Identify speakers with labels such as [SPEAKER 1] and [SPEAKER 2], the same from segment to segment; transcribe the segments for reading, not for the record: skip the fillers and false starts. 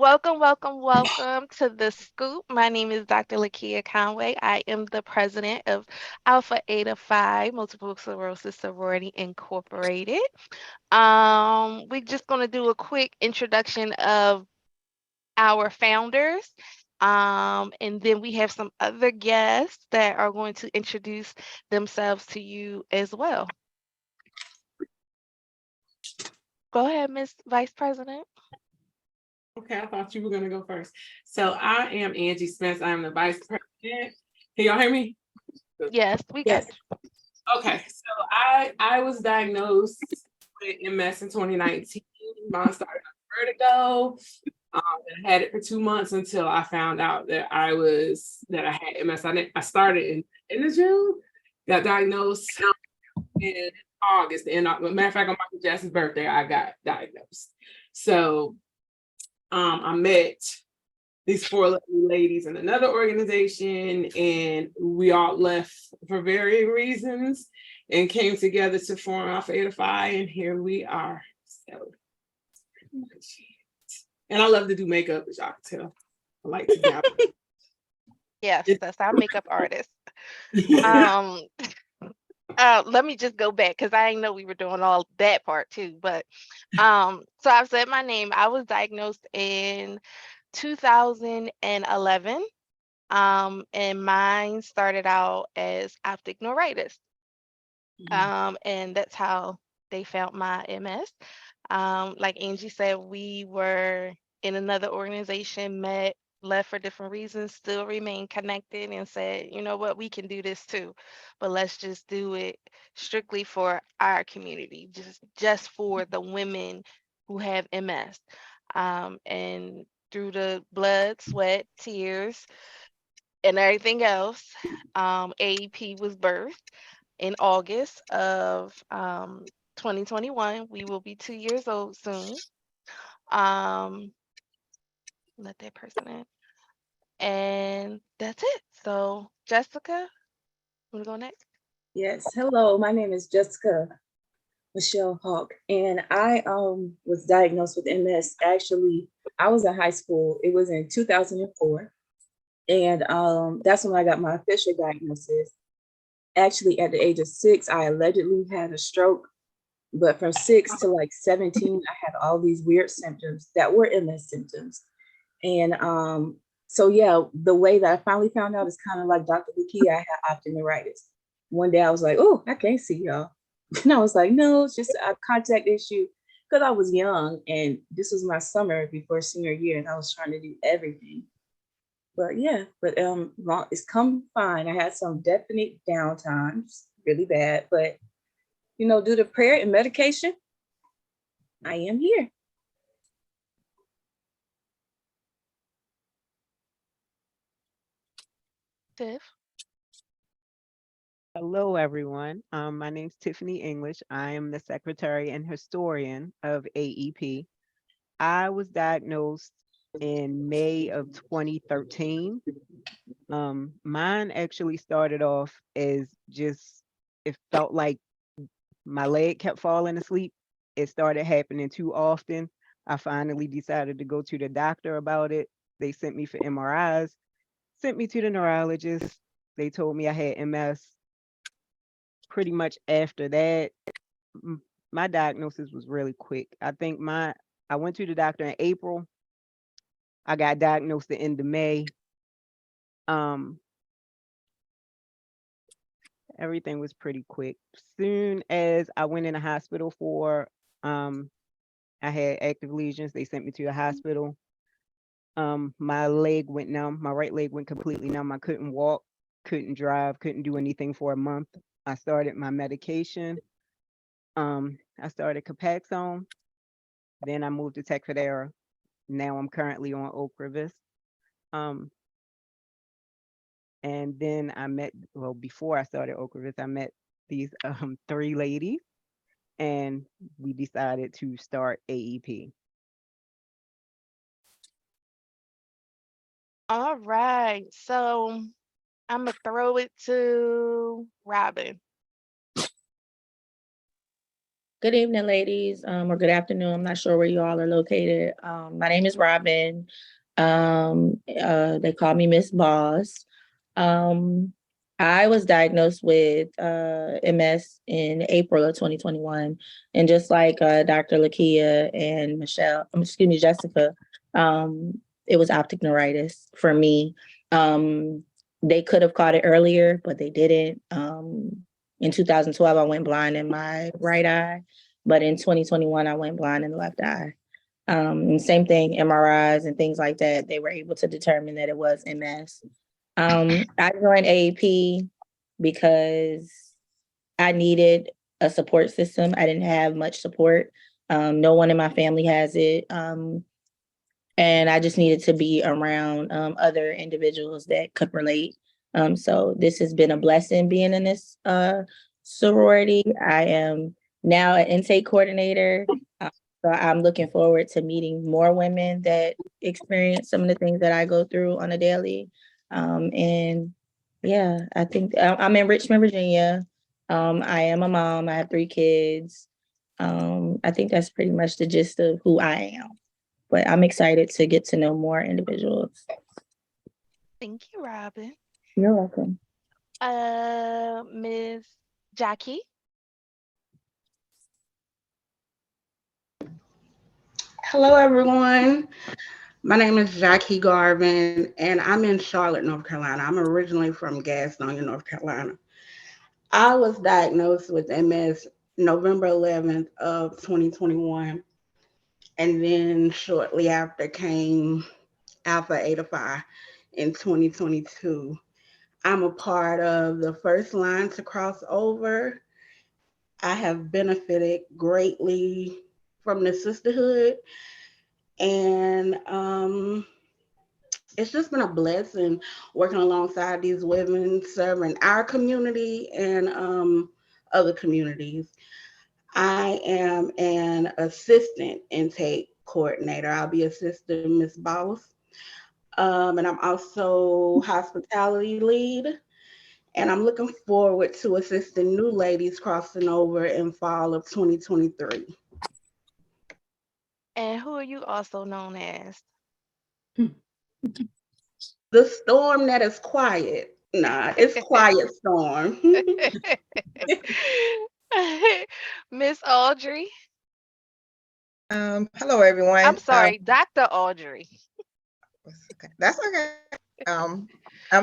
[SPEAKER 1] welcome to the Scoop. My name is Dr. Lakia Conway. I am the president of Alpha Eta Phi Multiple Sclerosis Sorority Incorporated. We're just going to do a quick introduction of our founders. And then we have some other guests that are going to introduce themselves to you as well. Go ahead, Miss Vice President.
[SPEAKER 2] Okay, I thought you were going to go first. So I am Angie Smith. I'm the vice president. Can y'all hear me?
[SPEAKER 1] Yes, we got you.
[SPEAKER 2] Okay, so I was diagnosed with MS in 2019. Mine started a vertigo. I had it for 2 months until I found out that I had MS. I started in June, got diagnosed in August. And matter of fact, on Michael Jackson's birthday, I got diagnosed. So I met these four lovely ladies in another organization, and we all left for varying reasons and came together to form Alpha Eta Phi, and here we are. So, and I love to do makeup, as y'all can tell. I like to dabble.
[SPEAKER 1] Yes, that's our makeup artist. Let me just go back because I didn't know we were doing all that part too. But so I've said my name. I was diagnosed in 2011. And mine started out as optic neuritis. And that's how they found my MS. Like Angie said, we were in another organization, met, left for different reasons, still remain connected, and said, you know what, we can do this too, but let's just do it strictly for our community, just for the women who have MS. And through the blood, sweat, tears, and everything else, AEP was birthed in August of 2021. We will be 2 years old soon. Um, Let that person in. And that's it. So, Jessica, want to go next?
[SPEAKER 3] Yes. Hello, my name is Jessica Michelle Hawk, and I was diagnosed with MS. Actually, I was in high school. It was in 2004, and that's when I got my official diagnosis. Actually, at the age of 6, I allegedly had a stroke, but from 6 to like 17, I had all these weird symptoms that were MS symptoms. And so yeah, the way that I finally found out is kind of like Dr. Lukia. I had optic neuritis. One day I was like, oh, I can't see y'all. And I was like, no, it's just a contact issue because I was young and this was my summer before senior year and I was trying to do everything. But yeah, but it's come fine. I had some definite downtimes, really bad, but due to prayer and medication, I am here.
[SPEAKER 1] Tiff?
[SPEAKER 4] Hello, everyone. My name is Tiffany English. I am the secretary and historian of AEP. I was diagnosed in May of 2013. Mine actually started off as it felt like my leg kept falling asleep. It started happening too often. I finally decided to go to the doctor about it. They sent me for MRIs, sent me to the neurologist. They told me I had MS. Pretty much after that, my diagnosis was really quick. I went to the doctor in April. I got diagnosed the end of May. Um, Everything was pretty quick. Soon as I went in the hospital I had active lesions. They sent me to the hospital. My leg went numb. My right leg went completely numb. I couldn't walk, couldn't drive, couldn't do anything for a month. I started my medication. I started Capaxone. Then I moved to Tecfidera. Now I'm currently on Ocrevus. Um, and then before I started Ocrevus, I met these three ladies, and we decided to start AEP.
[SPEAKER 1] All right. So, I'm going to throw it to Robin.
[SPEAKER 5] Good evening, ladies, or good afternoon. I'm not sure where you all are located. My name is Robin. They call me Miss Boss. Um, I was diagnosed with MS in April of 2021, and just like Dr. Lakia and Jessica, it was optic neuritis for me. They could have caught it earlier, but they didn't. In 2012, I went blind in my right eye, but in 2021, I went blind in the left eye. And same thing, MRIs and things like that, they were able to determine that it was MS. I joined AEP because I needed a support system. I didn't have much support. No one in my family has it. And I just needed to be around other individuals that could relate. So this has been a blessing being in this sorority. I am now an intake coordinator. So I'm looking forward to meeting more women that experience some of the things that I go through on a daily. And yeah, I think I'm in Richmond, Virginia. I am a mom. I have 3 kids. I think that's pretty much the gist of who I am, but I'm excited to get to know more individuals.
[SPEAKER 1] Thank you, Robin.
[SPEAKER 5] You're welcome.
[SPEAKER 1] Ms. Jackie.
[SPEAKER 6] Hello, everyone. My name is Jackie Garvin, and I'm in Charlotte, North Carolina. I'm originally from Gastonia, North Carolina. I was diagnosed with MS November 11th of 2021, and then shortly after came Alpha Eta Phi in 2022. I'm a part of the first line to cross over. I have benefited greatly from the sisterhood, and it's just been a blessing working alongside these women, serving our community and other communities. I am an assistant intake coordinator. I'll be assisting Miss Boss. And I'm also hospitality lead. And I'm looking forward to assisting new ladies crossing over in fall of 2023.
[SPEAKER 1] And who are you also known as?
[SPEAKER 6] The storm that is quiet. Nah, it's quiet storm.
[SPEAKER 1] Miss Audrey.
[SPEAKER 7] Hello, everyone.
[SPEAKER 1] I'm sorry, Dr. Audrey.
[SPEAKER 7] Okay. That's okay. I'm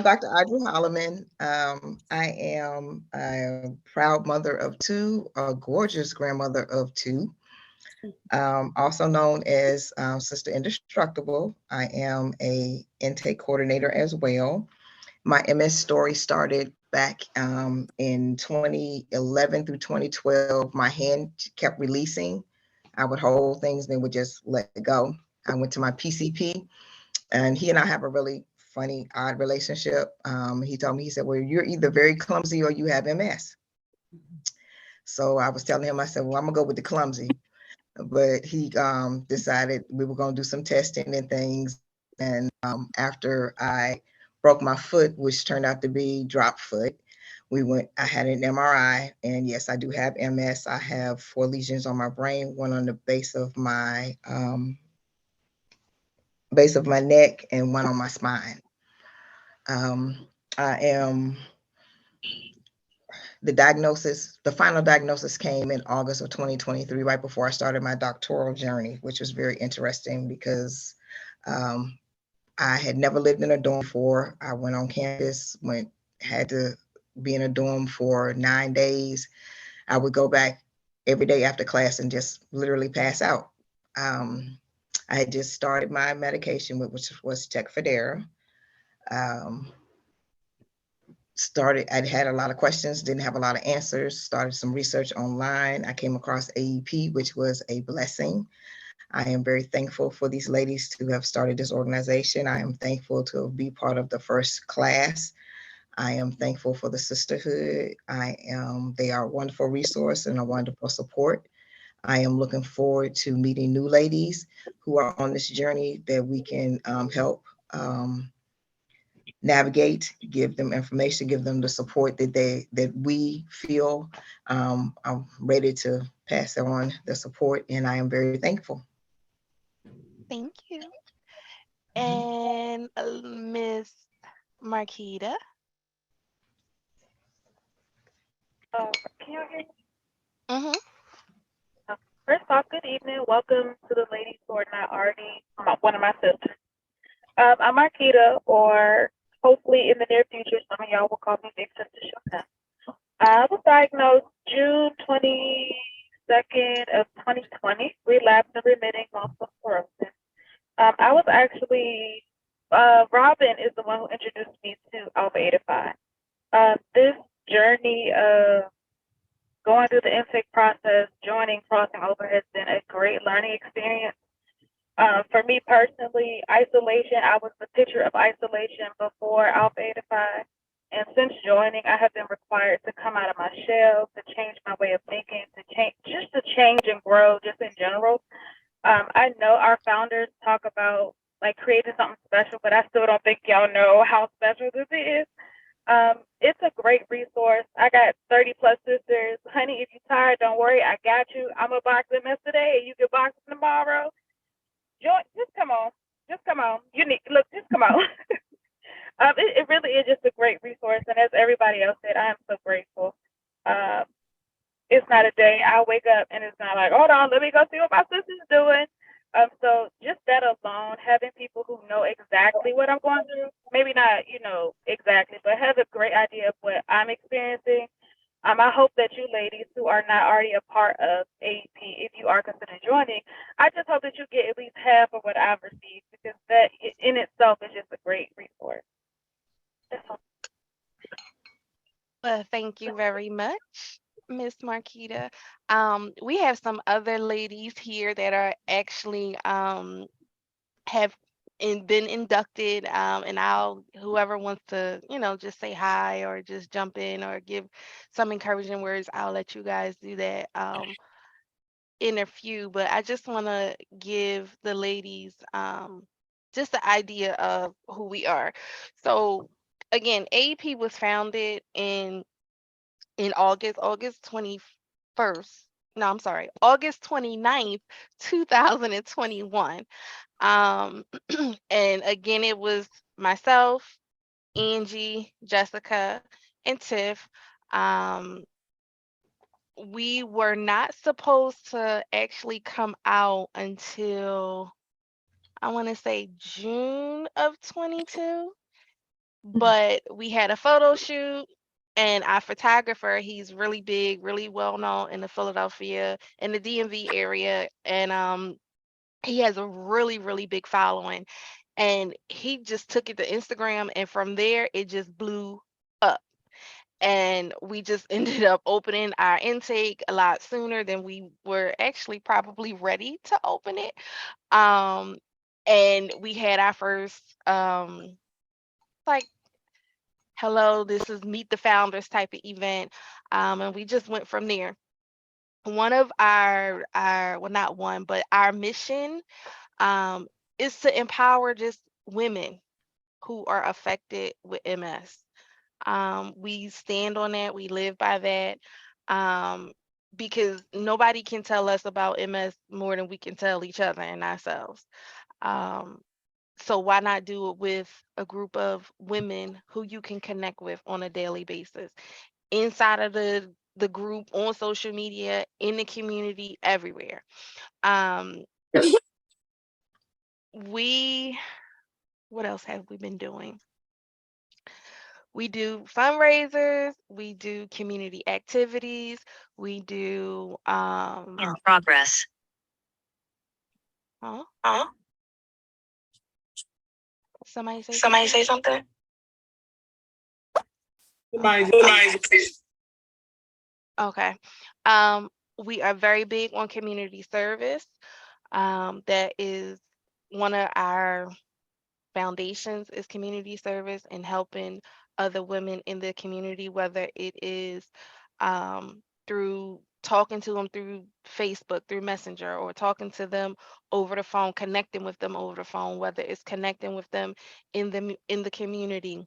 [SPEAKER 7] Dr. Audrey Holloman. I am a proud mother of 2, a gorgeous grandmother of 2, also known as Sister Indestructible. I am a intake coordinator as well. My MS story started back in 2011 through 2012. My hand kept releasing. I would hold things, then would just let it go. I went to my PCP, and he and I have a really funny, odd relationship. He told me, he said, well, you're either very clumsy or you have MS. So I was telling him, I said, well, I'm gonna go with the clumsy. But he decided we were gonna do some testing and things. And after I broke my foot, which turned out to be drop foot, I had an MRI, and yes, I do have MS. I have 4 lesions on my brain, one on the base of my neck and one on my spine. I am, the final diagnosis came in August of 2023, right before I started my doctoral journey, which was very interesting because I had never lived in a dorm before. I went on campus, had to be in a dorm for 9 days. I would go back every day after class and just literally pass out. I had just started my medication, which was Tecfidera. I'd had a lot of questions, didn't have a lot of answers, started some research online. I came across AEP, which was a blessing. I am very thankful for these ladies to have started this organization. I am thankful to be part of the first class. I am thankful for the sisterhood. They are a wonderful resource and a wonderful support. I am looking forward to meeting new ladies who are on this journey that we can help navigate, give them information, give them the support that we feel. I'm ready to pass on the support, and I am very thankful.
[SPEAKER 1] Thank you.
[SPEAKER 7] Mhm.
[SPEAKER 1] And Miss Marquita.
[SPEAKER 8] Can you hear me?
[SPEAKER 1] Mm-hmm.
[SPEAKER 8] First off, good evening. Welcome to the ladies who are not already one of my sisters. I'm Marquita, or hopefully in the near future, some of y'all will call me Big Sister Chanel. I was diagnosed June 22nd of 2020, relapsed and remitting multiple sclerosis. I was actually, Robin is the one who introduced me to Alpha 85. This journey of going through the intake process, joining Crossing Over has been a great learning experience. For me personally, isolation, I was the picture of isolation before Alpha 85. And since joining, I have been required to come out of my shell, to change my way of thinking, to change and grow just in general. I know our founders talk about like creating something special, but I still don't think y'all know how special this is. It's a great resource. I got 30 plus sisters. Honey, if you're tired, don't worry. I got you. I'm a box them today and you can box them tomorrow. Just come on. Just come on. You need look, just come on. It really is just a great resource, and as everybody else said, I am so grateful. Um, it's not a day I wake up and it's not like, hold on, let me go see what my sister's doing. So just that alone, having people who know exactly what I'm going through, maybe not, exactly, but have a great idea of what I'm experiencing. I hope that you ladies who are not already a part of AEP, if you are considering joining, I just hope that you get at least half of what I've received, because that in itself is just a great resource. That's all.
[SPEAKER 1] Well, thank you very much, Miss Marquita. We have some other ladies here that are actually have been inducted, and I'll whoever wants to, just say hi or just jump in or give some encouraging words, I'll let you guys do that in a few. But I just want to give the ladies just the idea of who we are. So again, AEP was founded in August 21st. No, I'm sorry, August 29th, 2021. Um, and again, it was myself, Angie, Jessica, and Tiff. Um, we were not supposed to actually come out until I want to say June of 22, but we had a photo shoot, and our photographer, he's really big, really well known in the Philadelphia in the DMV area, and he has a really, really big following. And he just took it to Instagram, and from there it just blew up. And we just ended up opening our intake a lot sooner than we were actually probably ready to open it. Um, and we had our first like, hello, this is meet the founders type of event. And we just went from there. One of our well, not one, but our mission um, is to empower just women who are affected with MS. We stand on that, we live by that, um, because nobody can tell us about MS more than we can tell each other and ourselves. Um, so why not do it with a group of women who you can connect with on a daily basis, inside of the group, on social media, in the community, everywhere. Um, we what else have we been doing? We do fundraisers, we do community activities, we do
[SPEAKER 9] In progress.
[SPEAKER 1] huh?
[SPEAKER 9] Huh?
[SPEAKER 1] Somebody say
[SPEAKER 9] Somebody
[SPEAKER 1] something?
[SPEAKER 9] say something?
[SPEAKER 1] Okay.
[SPEAKER 2] Somebody's
[SPEAKER 1] Okay. Um, we are very big on community service. That is one of our foundations is community service and helping other women in the community, whether it is through talking to them through Facebook, through Messenger, or talking to them over the phone, connecting with them over the phone, whether it's connecting with them in the community.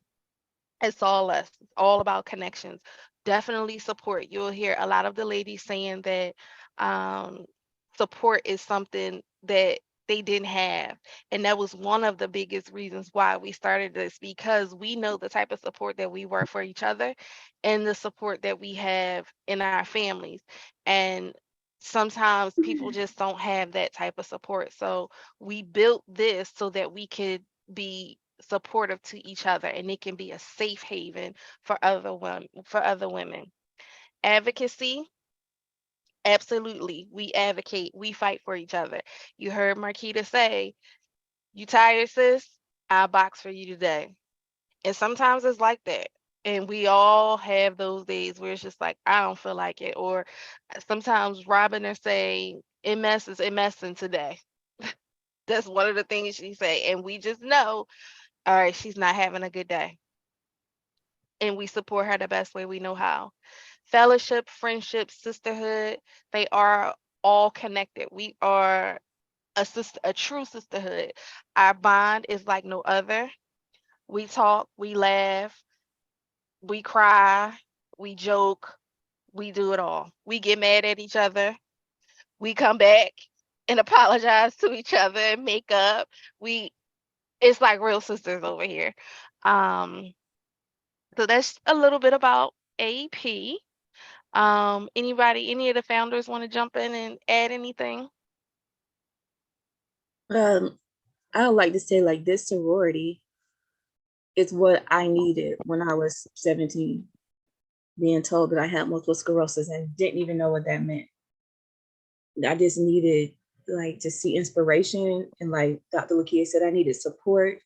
[SPEAKER 1] It's all us. It's all about connections. Definitely support. You'll hear a lot of the ladies saying that um, support is something that they didn't have. And that was one of the biggest reasons why we started this, because we know the type of support that we were for each other and the support that we have in our families. And sometimes people just don't have that type of support. So we built this so that we could be supportive to each other, and it can be a safe haven for other women. Advocacy, absolutely. We advocate, we fight for each other. You heard Marquita say, "You tired, sis? I'll box for you today." And sometimes it's like that. And we all have those days where it's just like, I don't feel like it. Or sometimes Robin will say, MS is MSing today. That's one of the things she say. And we just know, all right, she's not having a good day. And we support her the best way we know how. Fellowship, friendship, sisterhood, they are all connected. We are a true sisterhood. Our bond is like no other. We talk, we laugh, we cry, we joke, we do it all. We get mad at each other. We come back and apologize to each other and make up. We It's like real sisters over here. Um, so that's a little bit about AEP. Any of the founders want to jump in and add anything?
[SPEAKER 3] Um, I would like to say like this sorority is what I needed when I was 17, being told that I had multiple sclerosis and didn't even know what that meant. I just needed like to see inspiration, and like Dr. Lakia said, I needed support.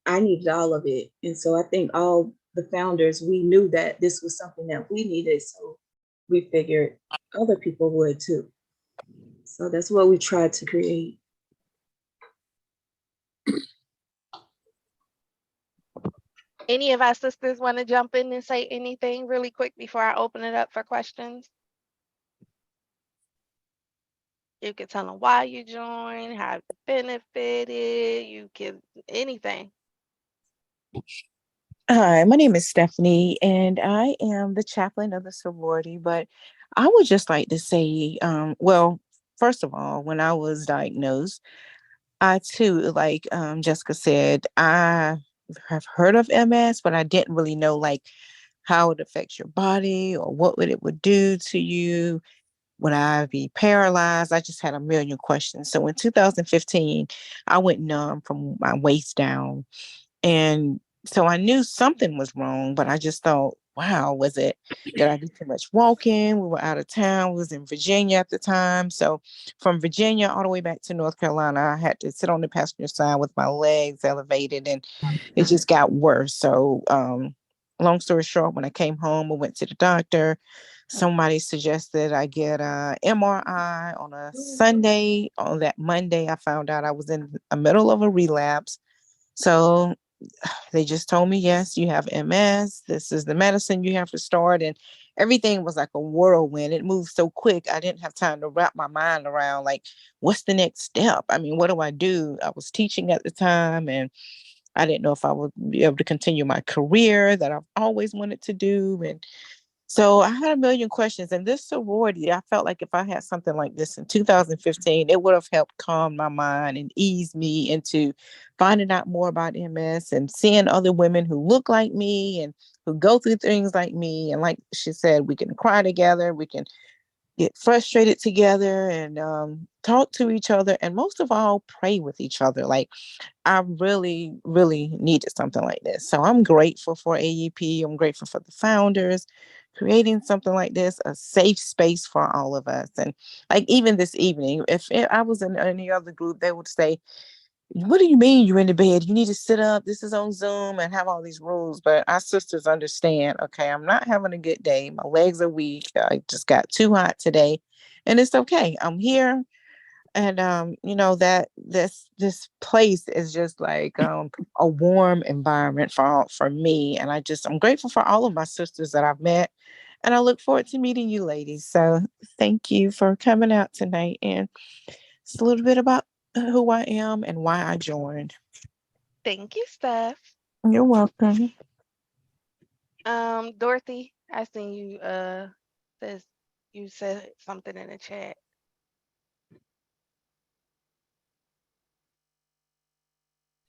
[SPEAKER 3] I needed all of it. And so I think all the founders, we knew that this was something that we needed. So we figured other people would too. So that's what we tried to create.
[SPEAKER 1] Any of our sisters want to jump in and say anything really quick before I open it up for questions? You can tell them why you joined, how you benefited, you can anything.
[SPEAKER 10] Hi, my name is Stephanie, and I am the chaplain of the sorority. But I would just like to say, well, first of all, when I was diagnosed, I too, like Jessica said, I have heard of MS, but I didn't really know like how it affects your body or what it would do to you. Would I be paralyzed? I just had a million questions. So in 2015, I went numb from my waist down, and so I knew something was wrong, but I just thought, wow, did I do too much walking? We were out of town. We was in Virginia at the time. So from Virginia all the way back to North Carolina, I had to sit on the passenger side with my legs elevated, and it just got worse. So, long story short, when I came home, I went to the doctor. Somebody suggested I get a MRI on a Sunday. On that Monday, I found out I was in the middle of a relapse. So they just told me, yes, you have MS. This is the medicine you have to start. And everything was like a whirlwind. It moved so quick. I didn't have time to wrap my mind around like, what's the next step? I mean, what do I do? I was teaching at the time, and I didn't know if I would be able to continue my career that I've always wanted to do. And so I had a million questions. And this sorority, I felt like if I had something like this in 2015, it would have helped calm my mind and ease me into finding out more about MS and seeing other women who look like me and who go through things like me. And like she said, we can cry together, we can get frustrated together, and talk to each other, and most of all, pray with each other. Like, I really, really needed something like this. So I'm grateful for AEP. I'm grateful for the founders creating something like this, a safe space for all of us. And like even this evening, if I was in any other group, they would say, what do you mean you're in the bed? You need to sit up. This is on Zoom, and have all these rules. But our sisters understand, okay, I'm not having a good day. My legs are weak. I just got too hot today. And it's okay. I'm here. And that this place is just like a warm environment for me. And I'm grateful for all of my sisters that I've met. And I look forward to meeting you ladies. So thank you for coming out tonight. And it's a little bit about who I am and why I joined.
[SPEAKER 1] Thank you, Steph.
[SPEAKER 10] You're welcome.
[SPEAKER 1] Dorothy, I seen you says you said something in the chat.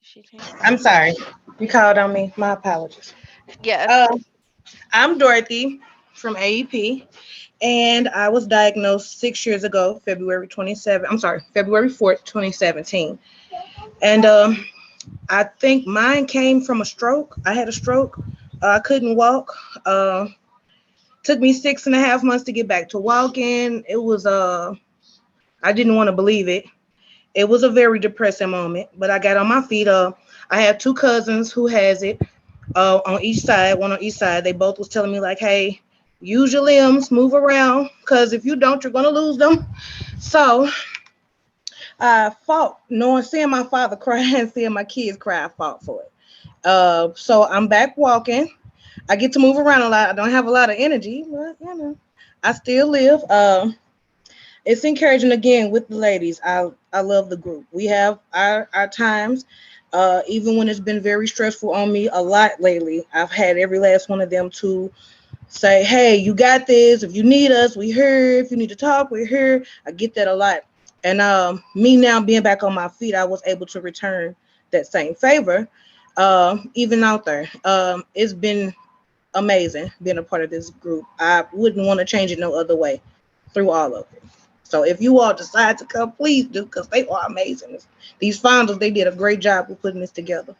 [SPEAKER 1] She changed
[SPEAKER 11] I'm
[SPEAKER 1] her.
[SPEAKER 11] sorry. You called on me. My apologies.
[SPEAKER 1] Yes.
[SPEAKER 11] I'm Dorothy from AEP, and I was diagnosed 6 years ago, February 27. I'm sorry, February 4th, 2017. And I think mine came from a stroke. I had a stroke. I couldn't walk. Uh, Took me 6.5 months to get back to walking. It was I didn't want to believe it. It was a very depressing moment, but I got on my feet. I have two cousins who has it on each side, one on each side. They both was telling me like, hey, use your limbs, move around, because if you don't, you're gonna lose them. So I fought, knowing seeing my father cry and seeing my kids cry, I fought for it. So I'm back walking. I get to move around a lot. I don't have a lot of energy, but I still live. It's encouraging again with the ladies. I love the group. We have our times, even when it's been very stressful on me a lot lately. I've had every last one of them to say, "Hey, you got this. If you need us, we're here. If you need to talk, we're here." I get that a lot, and me now being back on my feet, I was able to return that same favor, even out there. It's been amazing being a part of this group. I wouldn't want to change it no other way through all of it. So if you all decide to come, please do, because they are amazing. These founders, they did a great job with putting this together.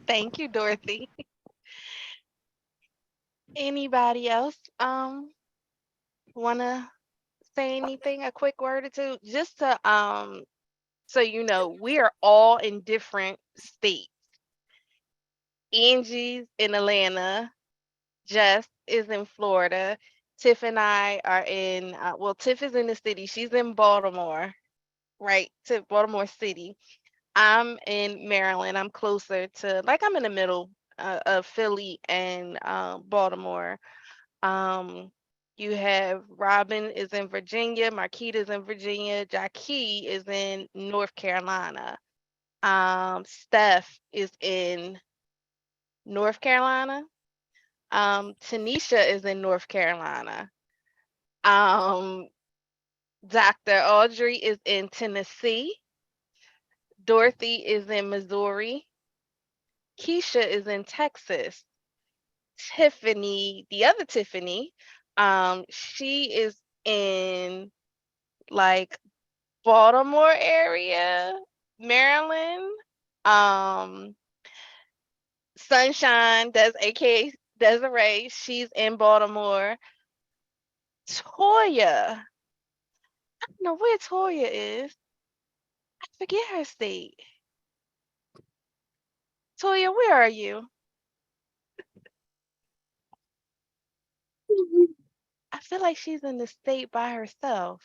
[SPEAKER 1] Thank you, Dorothy. Anybody else wanna say anything? A quick word or two? Just to so you know, we are all in different states. Angie's in Atlanta, Jess is in Florida. Tiff and I are in well, Tiff is in the city. She's in Baltimore, right? To Baltimore City. I'm in Maryland. I'm closer to, like, I'm in the middle of Philly and Baltimore. Um, you have Robin is in Virginia, Marquita's in Virginia, Jackie is in North Carolina. Steph is in North Carolina. Tanisha is in North Carolina. Um, Dr. Audrey is in Tennessee. Dorothy is in Missouri. Keisha is in Texas. Tiffany, the other Tiffany, she is in like Baltimore area, Maryland. Um, Sunshine, that's aka Desiree, she's in Baltimore. Toya, I don't know where Toya is. I forget her state. Toya, where are you? I feel like she's in the state by herself.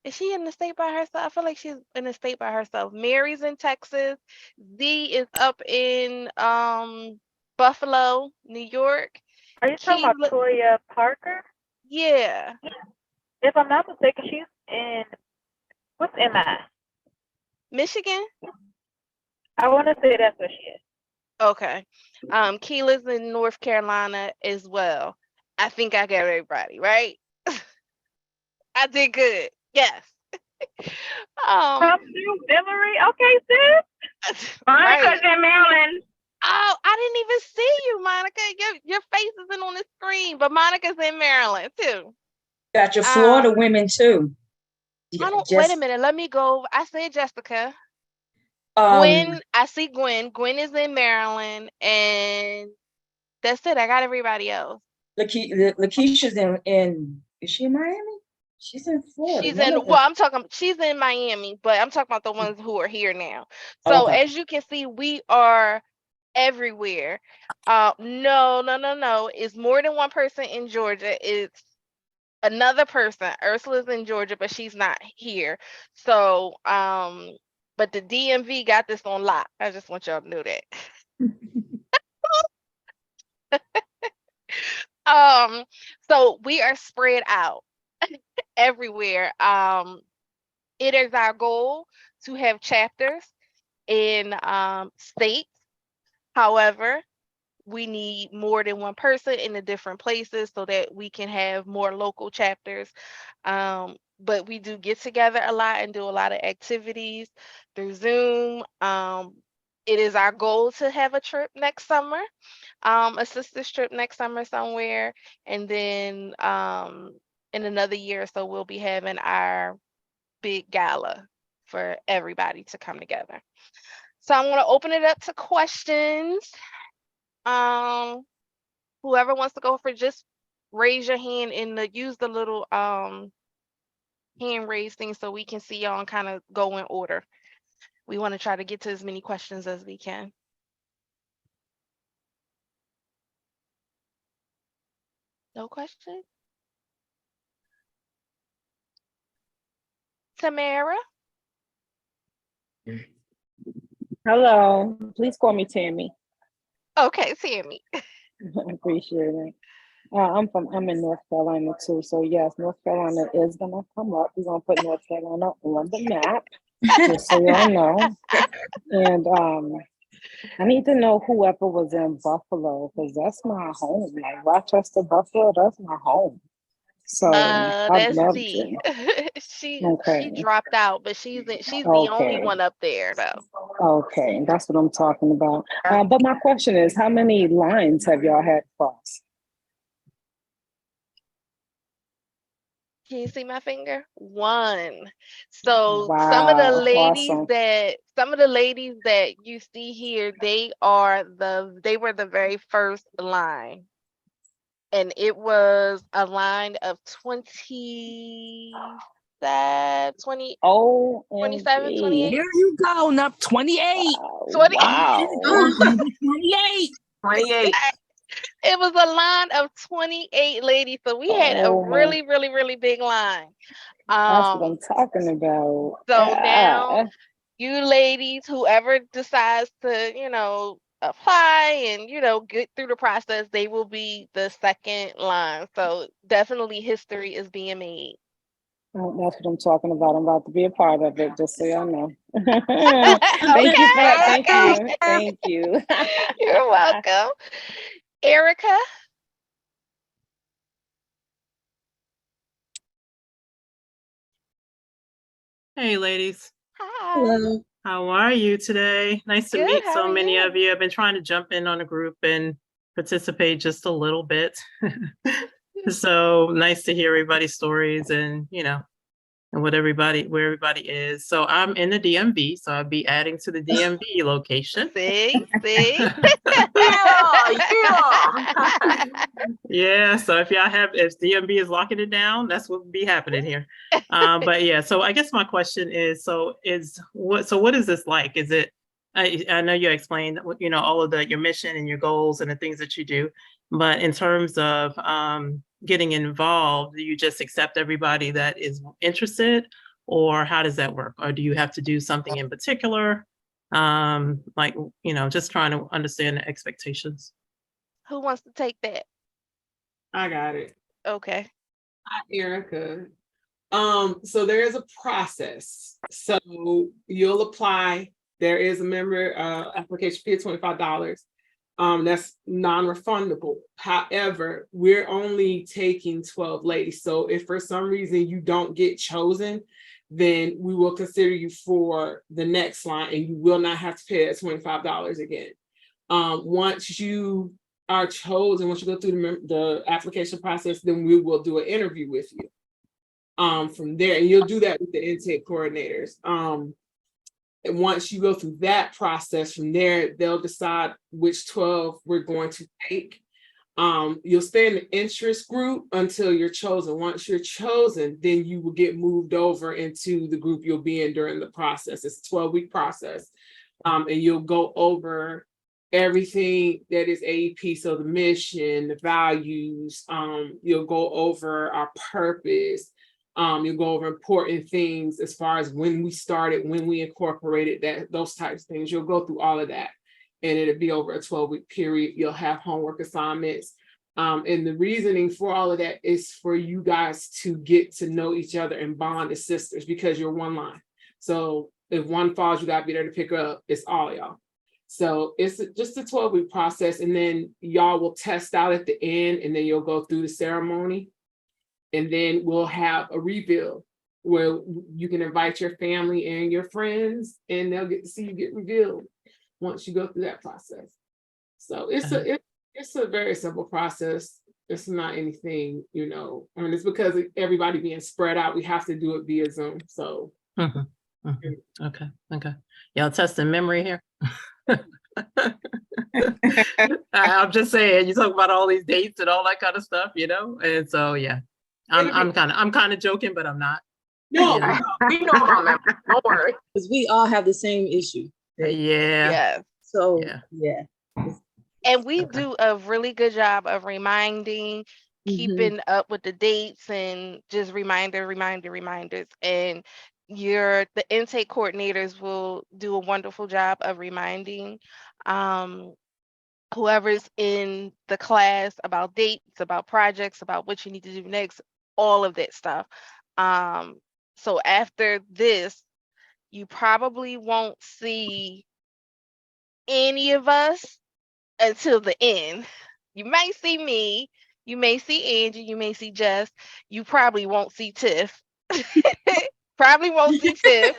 [SPEAKER 1] Is she in the state by herself? I feel like she's in the state by herself. Mary's in Texas. Z is up in Buffalo, New York.
[SPEAKER 8] Are you talking about
[SPEAKER 1] Keela,
[SPEAKER 8] Toya Parker?
[SPEAKER 1] yeah.
[SPEAKER 8] If I'm not mistaken, she's in what's MI?
[SPEAKER 1] Michigan?
[SPEAKER 8] I want to say that's where she is.
[SPEAKER 1] Okay. Keela's in North Carolina as well. I think I got everybody, right? I did good. Yes. Um,
[SPEAKER 8] Come through memory. Okay, sis.
[SPEAKER 1] right.
[SPEAKER 8] Monica's in Maryland.
[SPEAKER 1] Oh, I didn't even see you, Monica. Your face isn't on the screen, but Monica's in Maryland too.
[SPEAKER 12] Got your
[SPEAKER 1] Um,
[SPEAKER 12] Florida women too.
[SPEAKER 1] I don't wait a
[SPEAKER 12] Just
[SPEAKER 1] minute. Let me go. I said Jessica.
[SPEAKER 12] um
[SPEAKER 1] Gwen, I see Gwen. Gwen is in Maryland, and that's it. I got everybody else.
[SPEAKER 12] Lakeisha's in is she in Miami? She's in Florida.
[SPEAKER 1] She's
[SPEAKER 12] One
[SPEAKER 1] in,
[SPEAKER 12] of
[SPEAKER 1] well,
[SPEAKER 12] them.
[SPEAKER 1] she's in Miami, but I'm talking about the ones who are here now. So
[SPEAKER 12] Okay.
[SPEAKER 1] as you can see, we are everywhere. No, no, no, no. It's more than one person in Georgia. It's another person. Ursula's in Georgia, but she's not here. So, but the DMV got this on lock. I just want y'all to know that. Um, so we are spread out everywhere. It is our goal to have chapters in states. However, we need more than one person in the different places so that we can have more local chapters. But we do get together a lot and do a lot of activities through Zoom. It is our goal to have a trip next summer, a sisters trip next summer somewhere. And then in another year or so, we'll be having our big gala for everybody to come together. So I'm going to open it up to questions. Whoever wants to go for, just raise your hand and use the little hand raise thing so we can see y'all and kind of go in order. We want to try to get to as many questions as we can. No question? Tamara?
[SPEAKER 13] Hello, please call me Tammy.
[SPEAKER 1] Okay, Tammy.
[SPEAKER 13] I appreciate it. I'm in North Carolina too, so yes, North Carolina is gonna come up. We're gonna put North Carolina on the map, just so y'all know. And I need to know whoever was in Buffalo, because that's my home. Like Rochester, Buffalo, that's my home. So I'd
[SPEAKER 1] That's
[SPEAKER 13] love
[SPEAKER 1] D.
[SPEAKER 13] to.
[SPEAKER 1] She
[SPEAKER 13] Okay.
[SPEAKER 1] dropped out, but she's the only
[SPEAKER 13] Okay.
[SPEAKER 1] one up there though.
[SPEAKER 13] Okay, that's what I'm talking about. But my question is, how many lines have y'all had crossed?
[SPEAKER 1] Can you see my finger? One. So
[SPEAKER 13] Wow,
[SPEAKER 1] some of the
[SPEAKER 13] awesome.
[SPEAKER 1] ladies that you see here, they were the very first line. And it was a line of 20, 27, 28.
[SPEAKER 12] Here you go, up 28.
[SPEAKER 1] 20.
[SPEAKER 13] Wow.
[SPEAKER 12] 28.
[SPEAKER 7] 28.
[SPEAKER 1] It was a line of 28 ladies. So we had a
[SPEAKER 13] Oh my,
[SPEAKER 1] really, really, really big line.
[SPEAKER 13] that's what I'm talking about.
[SPEAKER 1] So now you ladies, whoever decides to, apply and, get through the process, they will be the second line. So definitely history is being made.
[SPEAKER 13] That's what I'm talking about. I'm about to be a part of it, just so y'all know.
[SPEAKER 1] Okay,
[SPEAKER 13] Thank you for that. Thank
[SPEAKER 1] okay.
[SPEAKER 13] you. Thank you.
[SPEAKER 1] You're welcome. Erica?
[SPEAKER 14] Hey, ladies.
[SPEAKER 1] Hi.
[SPEAKER 6] Hello.
[SPEAKER 14] How are you today? Nice to
[SPEAKER 1] Good,
[SPEAKER 14] meet
[SPEAKER 1] how
[SPEAKER 14] so
[SPEAKER 1] are
[SPEAKER 14] many
[SPEAKER 1] you?
[SPEAKER 14] of you. I've been trying to jump in on a group and participate just a little bit. So nice to hear everybody's stories and, and where everybody is. So I'm in the DMV, so I'll be adding to the DMV location.
[SPEAKER 1] See?
[SPEAKER 14] Yeah, so if DMV is locking it down, that's what will be happening here. But yeah, so I guess my question is, what is this like? Is it, I know you explained, all of your mission and your goals and the things that you do, but in terms of getting involved, do you just accept everybody that is interested, or how does that work? Or do you have to do something in particular? Just trying to understand the expectations.
[SPEAKER 1] Who wants to take that?
[SPEAKER 2] I got it.
[SPEAKER 1] Okay.
[SPEAKER 2] Hi, Erica. So there is a process. So you'll apply. There is a member application fee of $25. That's non-refundable. However, we're only taking 12 ladies. So if for some reason you don't get chosen, then we will consider you for the next line and you will not have to pay that $25 again. Once you are chosen, once you go through the application process, then we will do an interview with you. From there, and you'll do that with the intake coordinators. And once you go through that process, from there, they'll decide which 12 we're going to take. You'll stay in the interest group until you're chosen. Once you're chosen, then you will get moved over into the group you'll be in during the process. It's a 12-week process. And you'll go over everything that is AEP. So the mission, the values, you'll go over our purpose. You'll go over important things as far as when we started, when we incorporated those types of things. You'll go through all of that. And it'll be over a 12-week period. You'll have homework assignments. And the reasoning for all of that is for you guys to get to know each other and bond as sisters, because you're one line. So if one falls, you got to be there to pick her up. It's all y'all. So it's just a 12-week process, and then y'all will test out at the end, and then you'll go through the ceremony, and then we'll have a reveal where you can invite your family and your friends, and they'll get to see you get revealed once you go through that process. So it's a very simple process. It's not anything, you know. I mean, it's because of everybody being spread out. We have to do it via Zoom. So.
[SPEAKER 14] Okay. Y'all testing memory here. I'm just saying, you talk about all these dates and all that kind of stuff, you know, and so yeah, I'm kind of joking, but I'm not.
[SPEAKER 2] No,
[SPEAKER 14] you know?
[SPEAKER 2] we know about memory. Don't worry.
[SPEAKER 3] Because we all have the same issue.
[SPEAKER 14] Yeah.
[SPEAKER 1] Yeah.
[SPEAKER 3] So
[SPEAKER 14] yeah.
[SPEAKER 1] And we do a really good job of reminding, keeping up with the dates, and just reminders. And the intake coordinators will do a wonderful job of reminding whoever's in the class about dates, about projects, about what you need to do next, all of that stuff. So after this, you probably won't see any of us until the end. You might see me, you may see Angie, you may see Jess, you probably won't see Tiff. Probably won't see Tiff.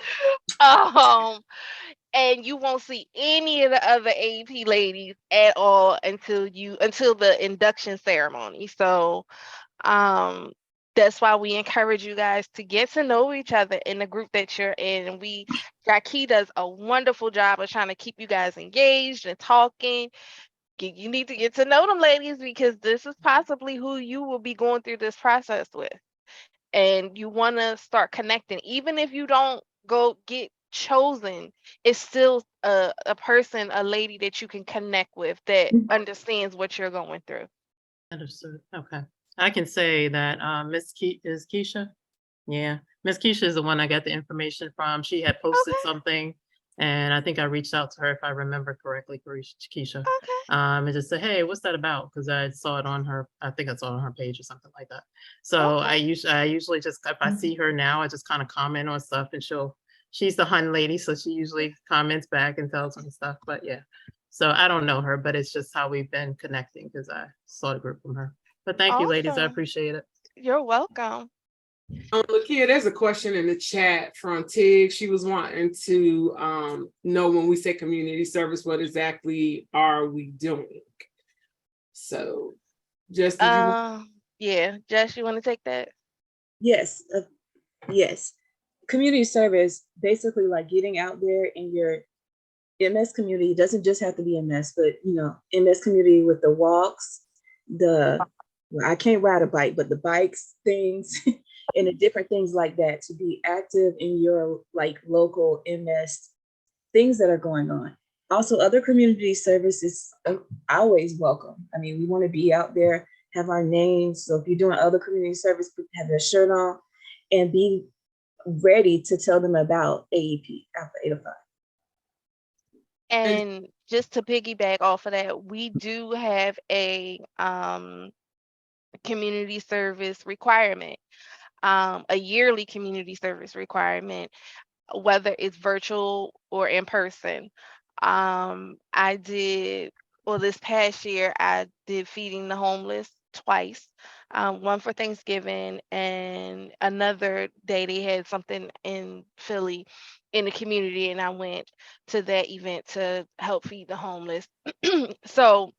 [SPEAKER 1] And you won't see any of the other AEP ladies at all until the induction ceremony. So that's why we encourage you guys to get to know each other in the group that you're in. And Jackie does a wonderful job of trying to keep you guys engaged and talking. You need to get to know them ladies, because this is possibly who you will be going through this process with. And you want to start connecting. Even if you don't go get chosen, it's still a person, a lady that you can connect with that understands what you're going through.
[SPEAKER 14] Understood. Okay. I can say that Miss is Keisha. Yeah. Miss Keisha is the one I got the information from. She had posted something, and I think I reached out to her, if I remember correctly, Keisha. And just said, hey, what's that about? Because I saw it on her, I think I saw it on her page or something like that. So I usually just, if I see her now, I just kind of comment on stuff, and she's the hun lady, so she usually comments back and tells me stuff. But yeah. So I don't know her, but it's just how we've been connecting, because I saw the group from her. But thank you, ladies. I appreciate it.
[SPEAKER 1] You're welcome.
[SPEAKER 2] Lakia, there's a question in the chat from Tig. She was wanting to know, when we say community service, what exactly are we doing? So, Jess, did you?
[SPEAKER 1] Yeah, Jess, you want to take that?
[SPEAKER 3] Yes. Yes. Community service, basically like getting out there in your MS community. It doesn't just have to be MS, but MS community with the walks, I can't ride a bike, but the bikes, things, and the different things like that, to be active in your like local MS things that are going on. Also, other community services are always welcome. I mean, we want to be out there, have our names. So if you're doing other community service, have your shirt on and be ready to tell them about AEP after 8 o'clock.
[SPEAKER 1] And just to piggyback off of that, we do have a community service requirement, a yearly community service requirement, whether it's virtual or in person. This past year, I did feeding the homeless twice, one for Thanksgiving, and another day they had something in Philly in the community, and I went to that event to help feed the homeless. So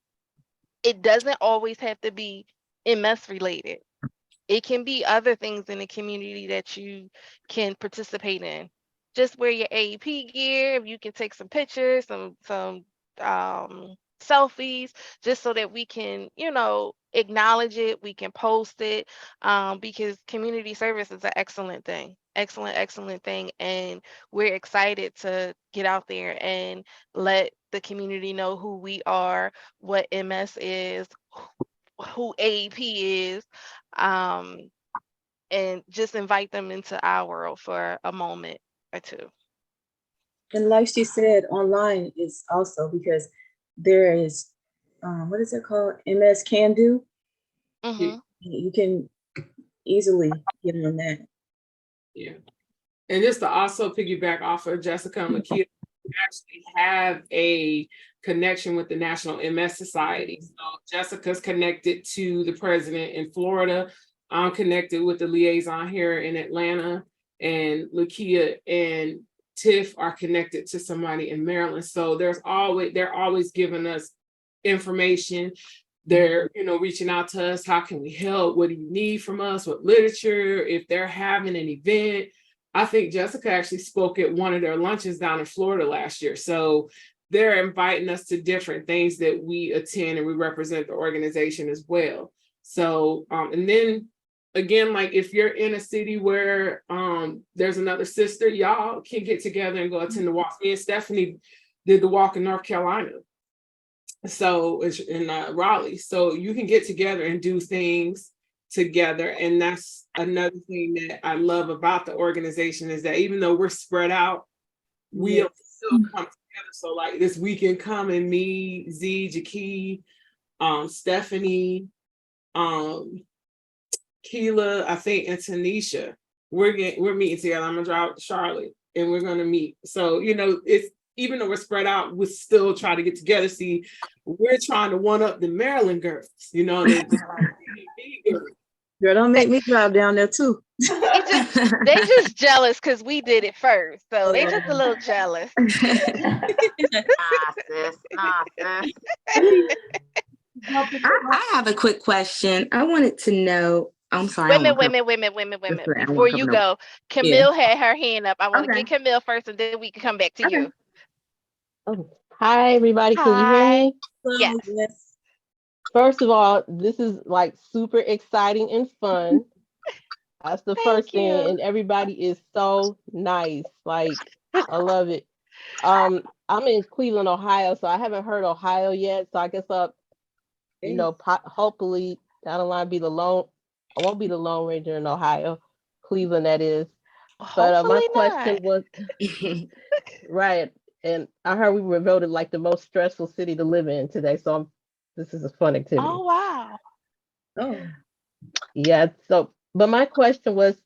[SPEAKER 1] it doesn't always have to be MS related. It can be other things in the community that you can participate in. Just wear your AEP gear. If you can take some pictures, some selfies, just so that we can, acknowledge it. We can post it, because community service is an excellent thing. Excellent thing. And we're excited to get out there and let the community know who we are, what MS is, who AEP is, and just invite them into our world for a moment or two.
[SPEAKER 3] And like she said, online is also, because there is, what is it called? MS Can Do. You can easily get on that.
[SPEAKER 2] Yeah. And just to also piggyback off of Jessica and Lakia, actually have a connection with the National MS Society. So Jessica's connected to the president in Florida. I'm connected with the liaison here in Atlanta, and Lakia and Tiff are connected to somebody in Maryland. So they're always giving us information. They're, reaching out to us. How can we help? What do you need from us? What literature? If they're having an event. I think Jessica actually spoke at one of their lunches down in Florida last year. So they're inviting us to different things that we attend, and we represent the organization as well. So, and then again, like if you're in a city where there's another sister, y'all can get together and go attend the walk. Me and Stephanie did the walk in North Carolina. So it's in Raleigh. So you can get together and do things together. And that's another thing that I love about the organization, is that even though we're spread out, we'll still come together. So like this weekend coming, me, Z, Jackie, Stephanie, Keela, I think, and Tanisha, we're meeting together. I'm gonna drive to Charlotte and we're gonna meet. So, it's, even though we're spread out, we still try to get together. See, we're trying to one up the Maryland girls, the girls.
[SPEAKER 3] Girl, don't make me drive down there too.
[SPEAKER 1] They just jealous because we did it first. So they just a little jealous.
[SPEAKER 15] I have a quick question. I wanted to know. I'm sorry.
[SPEAKER 1] Wait a minute. Before you go, Camille had her hand up. I want to get Camille first, and then we can come back to you.
[SPEAKER 16] Oh, hi everybody.
[SPEAKER 1] Hi.
[SPEAKER 16] Can you hear me?
[SPEAKER 1] Yes.
[SPEAKER 16] First of all, this is like super exciting and fun. That's the first thing, and everybody is so nice. Like, I love it. I'm in Cleveland, Ohio, so I haven't heard Ohio yet. So I guess hopefully down the line I won't be the Lone Ranger in Ohio, Cleveland that is. But my question was right, and I heard we were voted like the most stressful city to live in today. So this is a fun activity.
[SPEAKER 1] Oh wow.
[SPEAKER 3] Oh.
[SPEAKER 16] Yeah. So, but my question was,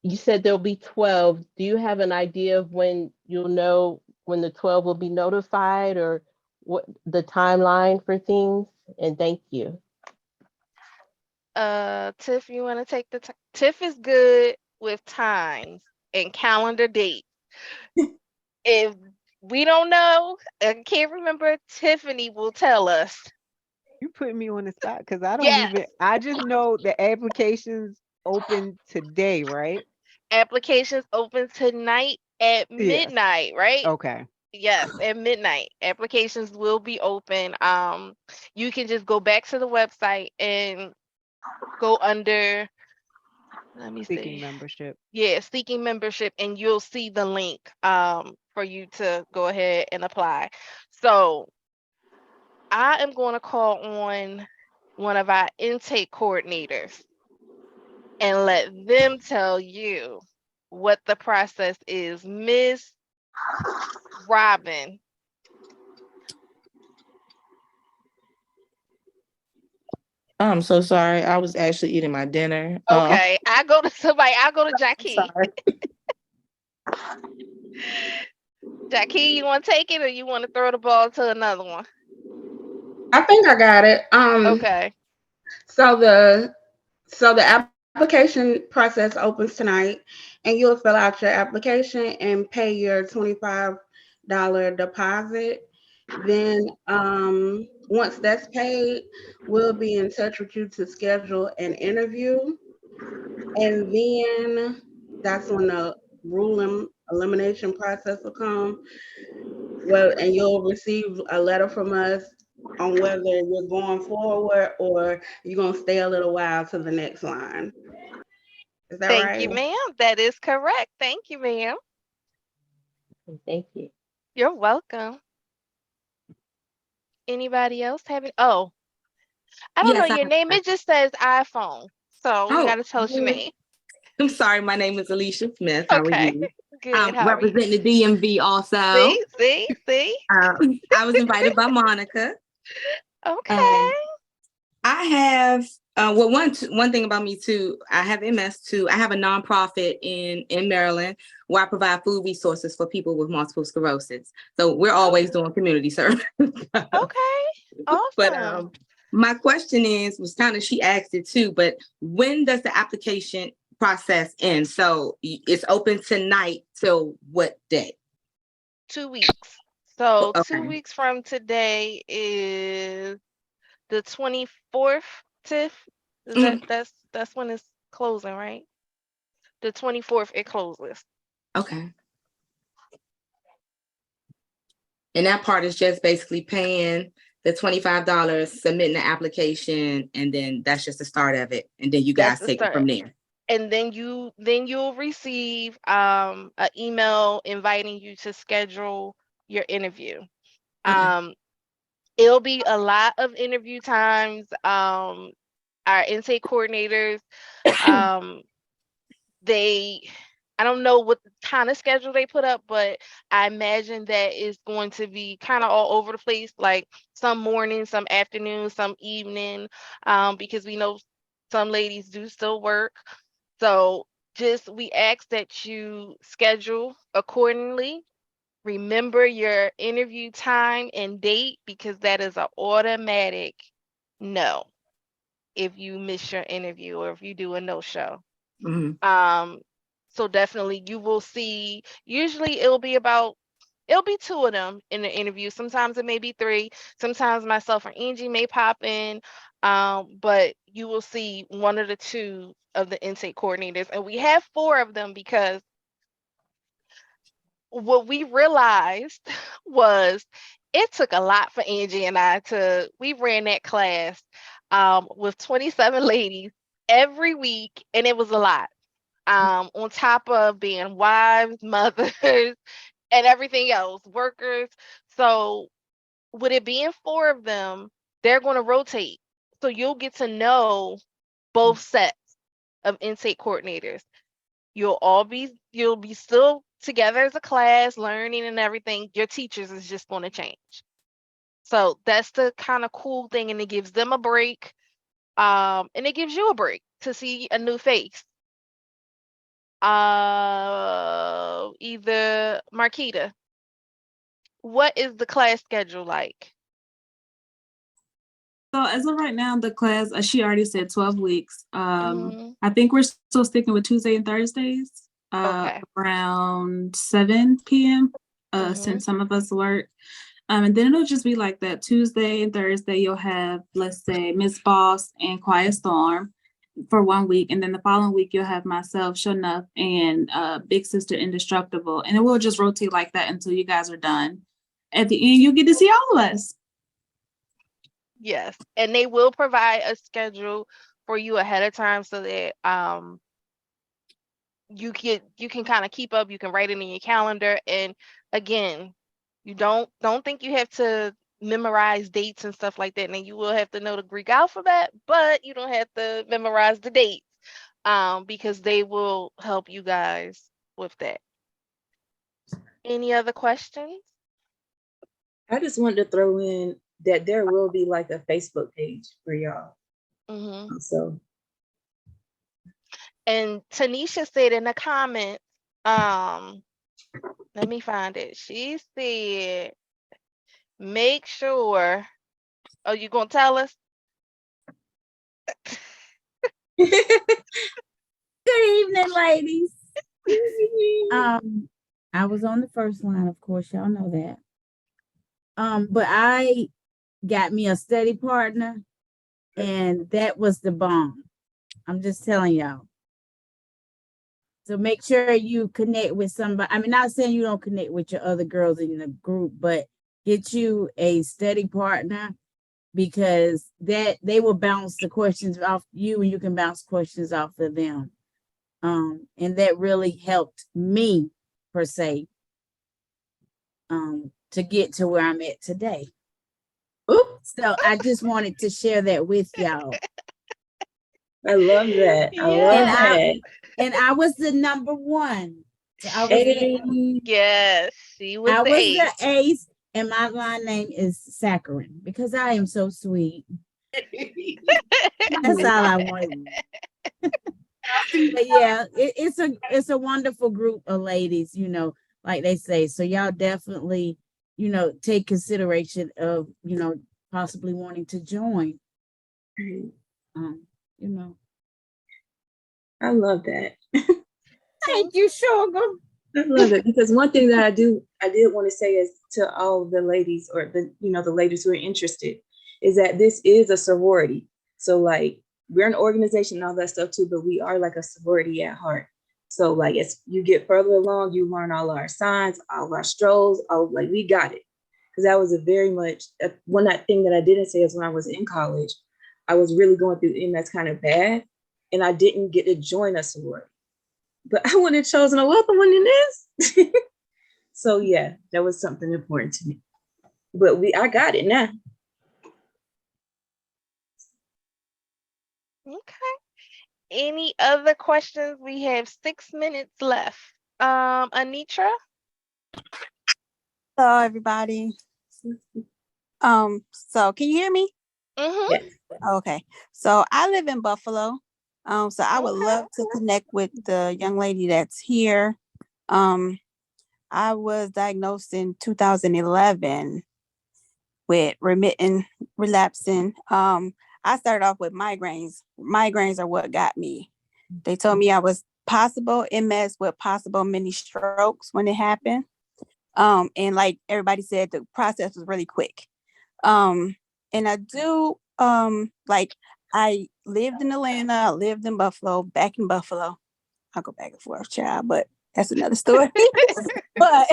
[SPEAKER 16] you said there'll be 12. Do you have an idea of when you'll know when the 12 will be notified, or what the timeline for things? And thank you.
[SPEAKER 1] Tiff, you want to take the Tiff is good with times and calendar dates. If we don't know, I can't remember, Tiffany will tell us.
[SPEAKER 4] You put me on the spot because I just know the applications open today, right?
[SPEAKER 1] Applications open tonight at midnight, right?
[SPEAKER 4] Okay.
[SPEAKER 1] Yes, at midnight. Applications will be open. You can just go back to the website and go under, let me see.
[SPEAKER 4] Seeking membership.
[SPEAKER 1] Yeah, seeking membership, and you'll see the link for you to go ahead and apply. So I am going to call on one of our intake coordinators and let them tell you what the process is. Miss Robin.
[SPEAKER 5] I'm so sorry. I was actually eating my dinner.
[SPEAKER 1] Okay, I go to Jackie. Jackie, you want to take it, or you want to throw the ball to another one?
[SPEAKER 6] I think I got it.
[SPEAKER 1] Okay.
[SPEAKER 6] So the application process opens tonight, and you'll fill out your application and pay your $25 deposit. Then once that's paid, we'll be in touch with you to schedule an interview. And then that's when the rule elimination process will come. Well, and you'll receive a letter from us on whether you're going forward or you're going to stay a little while to the next line. Is that right?
[SPEAKER 1] Thank you, ma'am. That is correct. Thank you, ma'am.
[SPEAKER 16] Thank you.
[SPEAKER 1] You're welcome. Anybody else having? Oh, I don't know your name. It just says iPhone. So you got to tell us your name.
[SPEAKER 15] I'm sorry. My name is Alicia Smith. How are you?
[SPEAKER 1] Good.
[SPEAKER 15] How representing the DMV also.
[SPEAKER 1] See.
[SPEAKER 15] I was invited by Monica.
[SPEAKER 1] Okay.
[SPEAKER 15] I have Well, one thing about me too, I have MS too. I have a nonprofit in Maryland where I provide food resources for people with multiple sclerosis. So we're always doing community service.
[SPEAKER 1] Okay,
[SPEAKER 15] But
[SPEAKER 1] awesome.
[SPEAKER 15] my question was kind of, she asked it too, but when does the application process end? So it's open tonight till what day?
[SPEAKER 1] 2 weeks. So
[SPEAKER 15] Okay.
[SPEAKER 1] 2 weeks from today is the 24th, Tiff. Is that's when it's closing, right? The 24th it closes.
[SPEAKER 15] Okay. And that part is just basically paying the $25, submitting the application, and then that's just the start of it. And then you
[SPEAKER 1] That's
[SPEAKER 15] guys
[SPEAKER 1] the
[SPEAKER 15] take it
[SPEAKER 1] start.
[SPEAKER 15] from there.
[SPEAKER 1] And then you'll receive an email inviting you to schedule your interview. It'll be a lot of interview times. Our intake coordinators, I don't know what kind of schedule they put up, but I imagine that it's going to be kind of all over the place, like some morning, some afternoon, some evening, because we know some ladies do still work. So we ask that you schedule accordingly. Remember your interview time and date, because that is an automatic no if you miss your interview or if you do a no-show. So definitely you will see, usually it'll be 2 of them in the interview. Sometimes it may be 3. Sometimes myself or Angie may pop in. But you will see 1 of the 2 of the intake coordinators. And we have 4 of them because what we realized was it took a lot for Angie and we ran that class with 27 ladies every week, and it was a lot. On top of being wives, mothers, and everything else, workers. So with it being 4 of them, they're going to rotate. So you'll get to know both sets of intake coordinators. You'll be still together as a class, learning and everything. Your teachers is just going to change. So that's the kind of cool thing, and it gives them a break. And it gives you a break to see a new face. Either Marquita, what is the class schedule like?
[SPEAKER 17] So as of right now, the class, she already said 12 weeks. I think we're still sticking with Tuesday and Thursdays around 7 p.m. Since some of us work. And then it'll just be like that. Tuesday and Thursday, you'll have, let's say, Miss Boss and Quiet Storm for 1 week. And then the following week, you'll have myself, Shanath, and Big Sister Indestructible. And it will just rotate like that until you guys are done. At the end, you'll get to see all of us.
[SPEAKER 1] Yes, and they will provide a schedule for you ahead of time so that you can kind of keep up. You can write it in your calendar. And again, you don't think you have to memorize dates and stuff like that. And you will have to know the Greek alphabet, but you don't have to memorize the dates because they will help you guys with that. Any other questions?
[SPEAKER 3] I just wanted to throw in that there will be like a Facebook page for y'all. So.
[SPEAKER 1] And Tanisha said in the comments, let me find it. She said, make sure. Oh, you gonna tell us?
[SPEAKER 18] Good evening, ladies. I was on the first line, of course, y'all know that. But I got me a study partner, and that was the bomb. I'm just telling y'all. So make sure you connect with somebody. I mean, not saying you don't connect with your other girls in the group, but get you a study partner, because that they will bounce the questions off you and you can bounce questions off of them. And that really helped me, per se, to get to where I'm at today. Oops. So I just wanted to share that with y'all.
[SPEAKER 3] I love that. I love that.
[SPEAKER 18] And I was the number 1. So I
[SPEAKER 1] was yes, she was
[SPEAKER 18] the ace, and my line name is Saccharin because I am so sweet. That's all I wanted. But yeah, it's a wonderful group of ladies, like they say. So y'all definitely, take consideration of, possibly wanting to join. You know.
[SPEAKER 3] I love that.
[SPEAKER 18] Thank you, Sugar.
[SPEAKER 3] I love it because one thing that I did want to say is to all the ladies or the ladies who are interested is that this is a sorority. So like we're an organization and all that stuff too, but we are like a sorority at heart. So like as you get further along, you learn all our signs, all of our strolls, like we got it. Because that was a very much one that thing that I didn't say is when I was in college, I was really going through MS kind of bad, and I didn't get to join a sorority. But I wouldn't have chosen a welcome one in this. So yeah, that was something important to me. But I got it now.
[SPEAKER 1] Okay. Any other questions? We have 6 minutes left. Anitra?
[SPEAKER 19] Hello, everybody. So can you hear me?
[SPEAKER 1] Mm-hmm.
[SPEAKER 19] Okay. So I live in Buffalo. So I would love to connect with the young lady that's here. I was diagnosed in 2011 with relapsing. I started off with migraines. Migraines are what got me. They told me I was possible MS with possible mini strokes when it happened. And like everybody said, the process was really quick. And I do like I lived in Atlanta, I lived in Buffalo, back in Buffalo. I'll go back and forth, child, but that's another story. But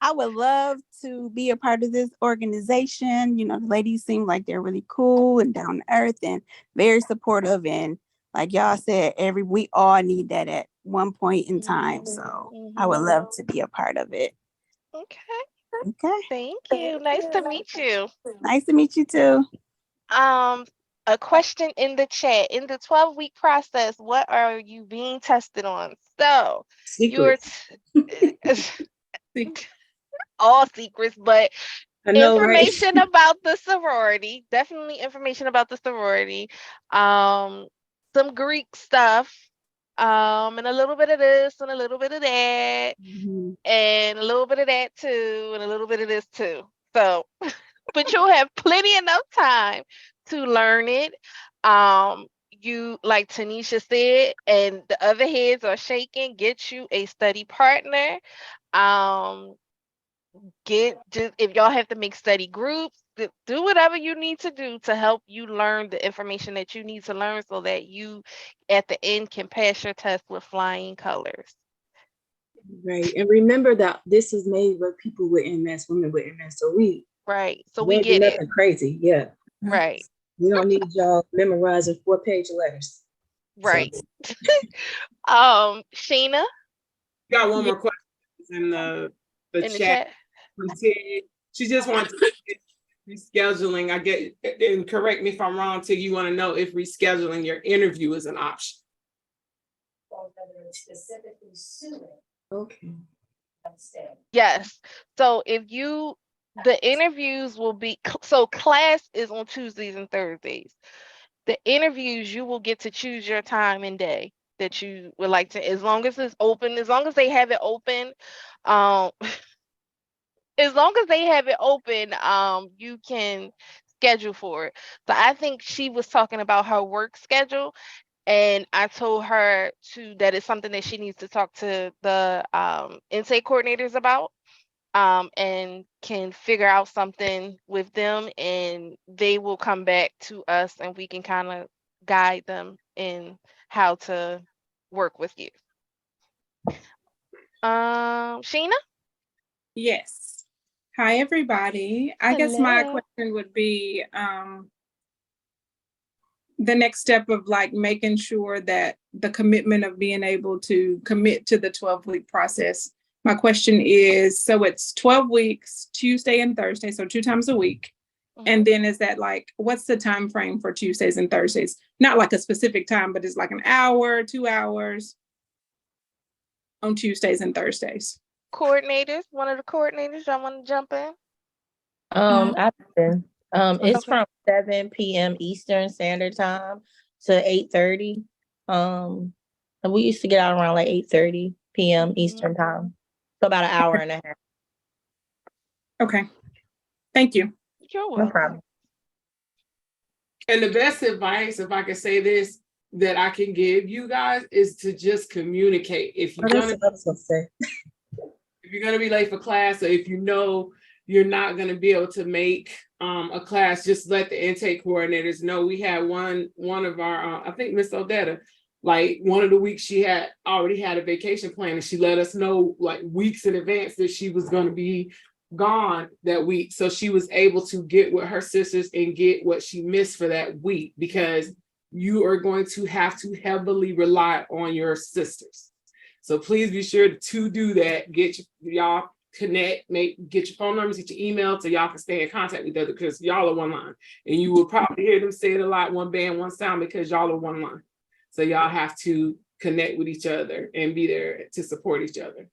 [SPEAKER 19] I would love to be a part of this organization. The ladies seem like they're really cool and down to earth and very supportive. And like y'all said, we all need that at one point in time. So I would love to be a part of it.
[SPEAKER 1] Okay.
[SPEAKER 19] Okay.
[SPEAKER 1] Thank you. Nice to meet you.
[SPEAKER 19] Nice to meet you too.
[SPEAKER 1] A question in the chat. In the 12-week process, what are you being tested on? So you're all secrets, but
[SPEAKER 3] know, right?
[SPEAKER 1] information about the sorority. Definitely information about the sorority. Some Greek stuff. And a little bit of this and a little bit of that. And a little bit of that too, and a little bit of this too. So, but you'll have plenty enough time to learn it. You, like Tanisha said, and the other heads are shaking, get you a study partner. If y'all have to make study groups, do whatever you need to do to help you learn the information that you need to learn so that you at the end can pass your test with flying colors.
[SPEAKER 3] Right. And remember that this is made with people with MS, women with MS. So we
[SPEAKER 1] get
[SPEAKER 3] nothing
[SPEAKER 1] it.
[SPEAKER 3] Crazy. Yeah.
[SPEAKER 1] Right.
[SPEAKER 3] We don't need y'all memorizing 4-page letters.
[SPEAKER 1] Right. So. Sheena?
[SPEAKER 2] Got one more question in the chat. She just wants to rescheduling. I get, and correct me if I'm wrong, Tig, you want to know if rescheduling your interview is an option.
[SPEAKER 12] Specifically suited.
[SPEAKER 3] Okay.
[SPEAKER 1] Yes. So the interviews will be, so class is on Tuesdays and Thursdays. The interviews, you will get to choose your time and day that you would like to, as long as it's open, as long as they have it open, you can schedule for it. So I think she was talking about her work schedule, and I told her that it's something that she needs to talk to the intake coordinators about, and can figure out something with them, and they will come back to us and we can kind of guide them in how to work with you. Sheena?
[SPEAKER 17] Yes. Hi, everybody. I guess my question would be the next step of like making sure that the commitment of being able to commit to the 12-week process. My question is, so it's 12 weeks, Tuesday and Thursday, so 2 times a week. And then is that like, what's the time frame for Tuesdays and Thursdays? Not like a specific time, but it's like an hour, 2 hours on Tuesdays and Thursdays.
[SPEAKER 1] Coordinators, one of the coordinators, y'all want to jump in?
[SPEAKER 5] I've been It's
[SPEAKER 1] Okay.
[SPEAKER 5] from 7 p.m. Eastern Standard Time to 8:30. And we used to get out around like 8:30 p.m. Eastern Time. So about an hour and a half.
[SPEAKER 17] Okay. Thank you.
[SPEAKER 1] You're
[SPEAKER 5] No
[SPEAKER 1] welcome.
[SPEAKER 5] problem.
[SPEAKER 2] And the best advice, if I can say this, that I can give you guys is to just communicate. If you're
[SPEAKER 3] That's
[SPEAKER 2] gonna
[SPEAKER 3] what I was gonna say.
[SPEAKER 2] if you're gonna be late for class, or if you know you're not gonna be able to make a class, just let the intake coordinators know. We had one of our I think Miss Odetta, like one of the weeks she had already had a vacation plan, and she let us know like weeks in advance that she was gonna be gone that week. So she was able to get with her sisters and get what she missed for that week, because you are going to have to heavily rely on your sisters. So please be sure to do that. Get y'all connect, get your phone numbers, get your email, so y'all can stay in contact with each other, because y'all are one line. And you will probably hear them say it a lot, one band, one sound, because y'all are one line. So y'all have to connect with each other and be there to support each other.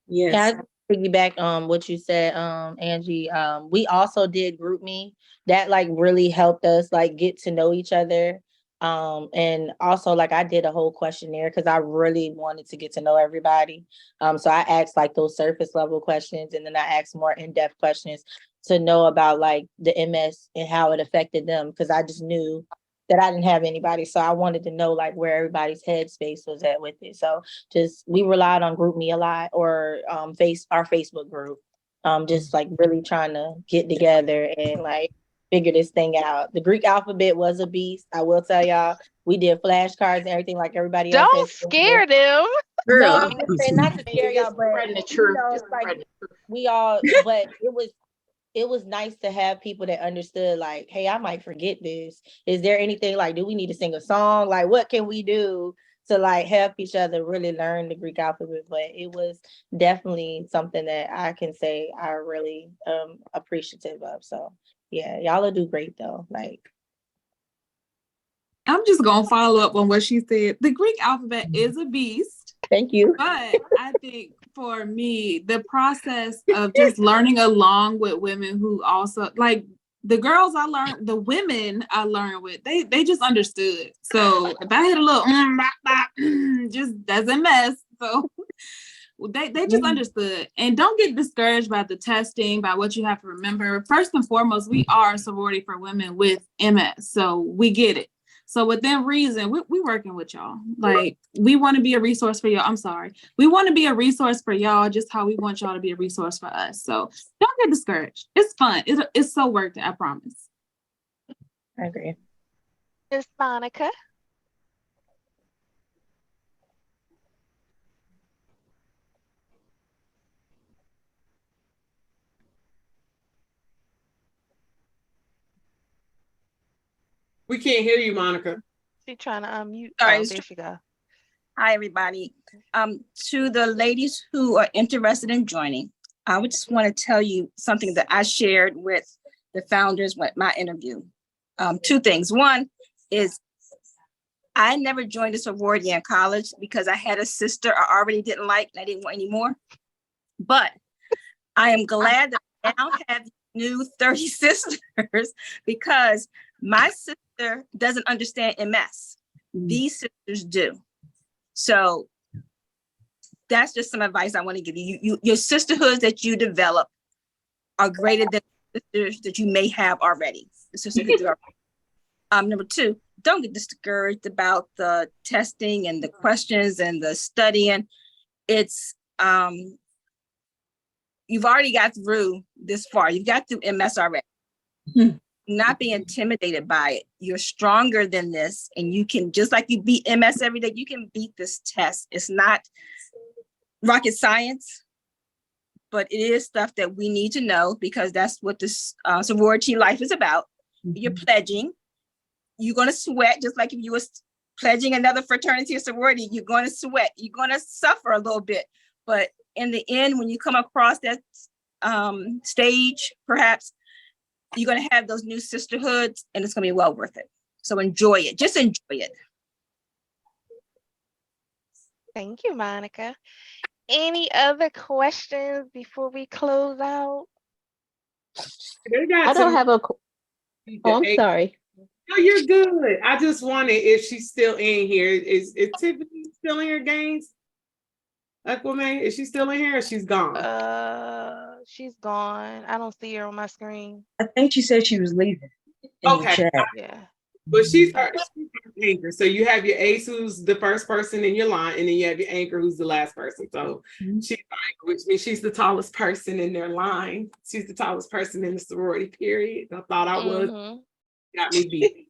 [SPEAKER 3] Yes.
[SPEAKER 5] Yeah, I piggyback on what you said, Angie. We also did group me. That like really helped us like get to know each other. And also like I did a whole questionnaire because I really wanted to get to know everybody. So I asked like those surface level questions, and then I asked more in-depth questions to know about like the MS and how it affected them, because I just knew that I didn't have anybody. So I wanted to know like where everybody's headspace was at with it. So just we relied on group me a lot, or our Facebook group. Just like really trying to get together and like figure this thing out. The Greek alphabet was a beast. I will tell y'all, we did flashcards and everything like everybody else
[SPEAKER 1] Don't
[SPEAKER 5] has.
[SPEAKER 1] scare them.
[SPEAKER 5] No,
[SPEAKER 19] Girl.
[SPEAKER 5] I'm just saying not to scare y'all, but
[SPEAKER 12] Spreading the
[SPEAKER 5] you
[SPEAKER 12] truth.
[SPEAKER 5] know,
[SPEAKER 12] Just
[SPEAKER 5] it's like
[SPEAKER 12] spreading the truth.
[SPEAKER 5] we all, but it was nice to have people that understood like, hey, I might forget this. Is there anything like, do we need to sing a song? Like, what can we do to like help each other really learn the Greek alphabet? But it was definitely something that I can say I really appreciative of. So yeah, y'all will do great though. Like,
[SPEAKER 17] I'm just gonna follow up on what she said. The Greek alphabet is a beast.
[SPEAKER 5] Thank you.
[SPEAKER 17] But I think for me, the process of just learning along with women who also like the girls I learned, the women I learned with, they just understood. So if I had a little just doesn't mess. So they just understood. And don't get discouraged by the testing, by what you have to remember. First and foremost, we are a sorority for women with MS. So we get it. So within reason, we working with y'all. Like we want to be a resource for y'all. I'm sorry. We want to be a resource for y'all, just how we want y'all to be a resource for us. So don't get discouraged. It's fun. It's so worth it, I promise.
[SPEAKER 5] I agree.
[SPEAKER 1] Miss Monica.
[SPEAKER 2] We can't hear you, Monica.
[SPEAKER 1] She's trying to unmute.
[SPEAKER 19] Sorry,
[SPEAKER 1] Oh, there she go.
[SPEAKER 19] Hi, everybody. To the ladies who are interested in joining, I would just want to tell you something that I shared with the founders with my interview. Two things. One is I never joined a sorority in college because I had a sister I already didn't like and I didn't want any more. But I am glad that I now have new 30 sisters because my sister doesn't understand MS. These sisters do. So that's just some advice I want to give you. Your sisterhoods that you develop are greater than sisters that you may have already. The sisterhoods are. Number two, don't get discouraged about the testing and the questions and the studying. It's you've already got through this far. You've got through MS already. Not be intimidated by it. You're stronger than this, and you can, just like you beat MS every day, you can beat this test. It's not rocket science, but it is stuff that we need to know because that's what this sorority life is about. You're pledging. You're going to sweat, just like if you were pledging another fraternity or sorority, you're going to sweat. You're going to suffer a little bit. But in the end, when you come across that stage, perhaps, you're going to have those new sisterhoods and it's going to be well worth it. So enjoy it. Just enjoy it.
[SPEAKER 1] Thank you, Monica. Any other questions before we close out?
[SPEAKER 2] They got
[SPEAKER 16] I don't
[SPEAKER 2] to
[SPEAKER 16] have a.
[SPEAKER 2] meet
[SPEAKER 16] Oh,
[SPEAKER 2] the
[SPEAKER 16] I'm
[SPEAKER 2] age.
[SPEAKER 16] sorry.
[SPEAKER 2] No, you're good. I just wondered if she's still in here. Is Tiffany still in here, Gaines? Aquaman, is she still in here or she's gone?
[SPEAKER 1] She's gone. I don't see her on my screen.
[SPEAKER 12] I think she said she was leaving in the
[SPEAKER 2] Okay.
[SPEAKER 12] chat.
[SPEAKER 1] Yeah.
[SPEAKER 2] But she's our anchor. So you have your ace who's the first person in your line, and then you have your anchor who's the last person. So she's our anchor, which means she's the tallest person in their line. She's the tallest person in the sorority, period. I thought I was. Got me beat.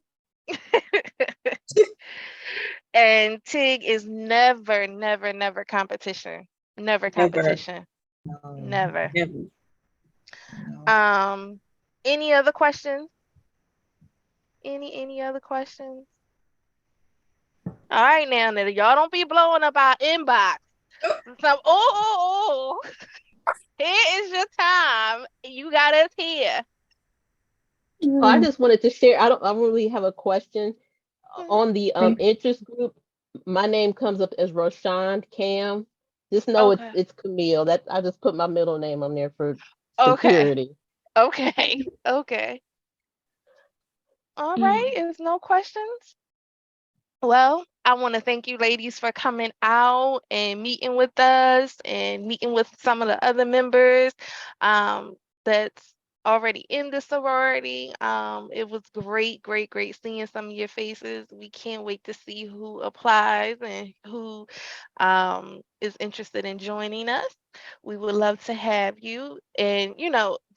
[SPEAKER 1] And Tig is never, never, never competition. Never competition. Never. Any other questions? Any other questions? All right, now y'all don't be blowing up our inbox. So, here is your time. You got us here.
[SPEAKER 16] Oh, I just wanted to share. I don't really have a question on the interest group. My name comes up as Roshan Cam. Just know it's Camille. That I just put my middle name on there for security.
[SPEAKER 1] Okay. All right. If no questions, well, I want to thank you ladies for coming out and meeting with us and meeting with some of the other members that's already in the sorority. It was great seeing some of your faces. We can't wait to see who applies and who is interested in joining us. We would love to have you. And,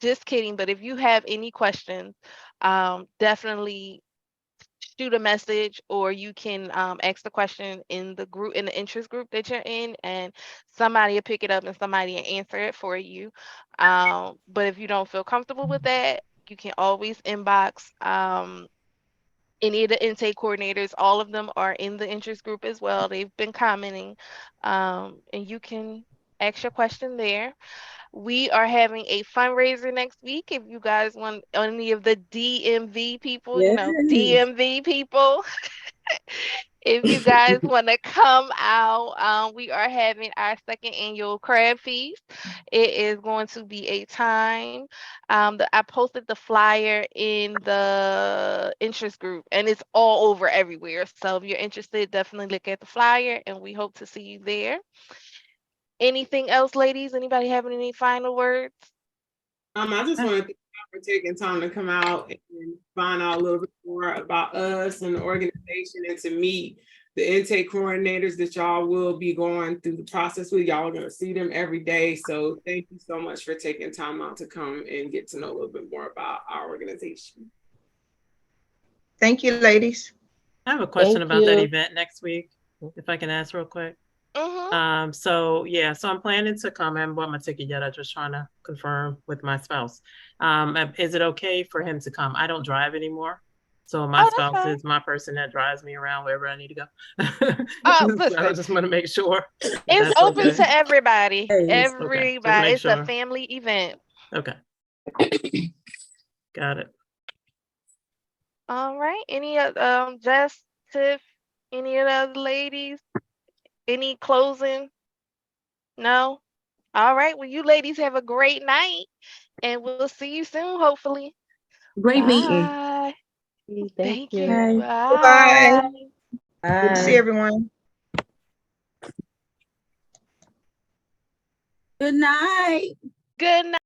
[SPEAKER 1] just kidding, but if you have any questions, definitely shoot a message, or you can ask the question in the group, in the interest group that you're in, and somebody will pick it up and somebody will answer it for you. But if you don't feel comfortable with that, you can always inbox any of the intake coordinators. All of them are in the interest group as well. They've been commenting, and you can ask your question there. We are having a fundraiser next week. If you guys want any of the DMV people, DMV people, if you guys want to come out, we are having our second annual crab feast. It is going to be a time. I posted the flyer in the interest group, and it's all over everywhere. So if you're interested, definitely look at the flyer, and we hope to see you there. Anything else, ladies? Anybody having any final words?
[SPEAKER 2] I just want to thank you for taking time to come out and find out a little bit more about us and the organization, and to meet the intake coordinators that y'all will be going through the process with. Y'all are going to see them every day. So thank you so much for taking time out to come and get to know a little bit more about our organization.
[SPEAKER 7] Thank you, ladies.
[SPEAKER 14] I have a question about that event next week, if I can ask real quick. So I'm planning to come. I haven't bought my ticket yet. I'm just trying to confirm with my spouse. Is it okay for him to come? I don't drive anymore. So my spouse is my person that drives me around wherever I need to go. So I just want to make sure.
[SPEAKER 1] It's open to everybody.
[SPEAKER 14] Okay.
[SPEAKER 1] It's a family event.
[SPEAKER 14] Okay. Got it.
[SPEAKER 1] All right. Any Jess, Tiff, any of the other ladies? Any closing? No? All right. Well, you ladies have a great night, and we'll see you soon, hopefully.
[SPEAKER 15] Great meeting.
[SPEAKER 1] Bye. Thank you.
[SPEAKER 7] Bye. Good to see everyone.
[SPEAKER 18] Good night.
[SPEAKER 1] Good night.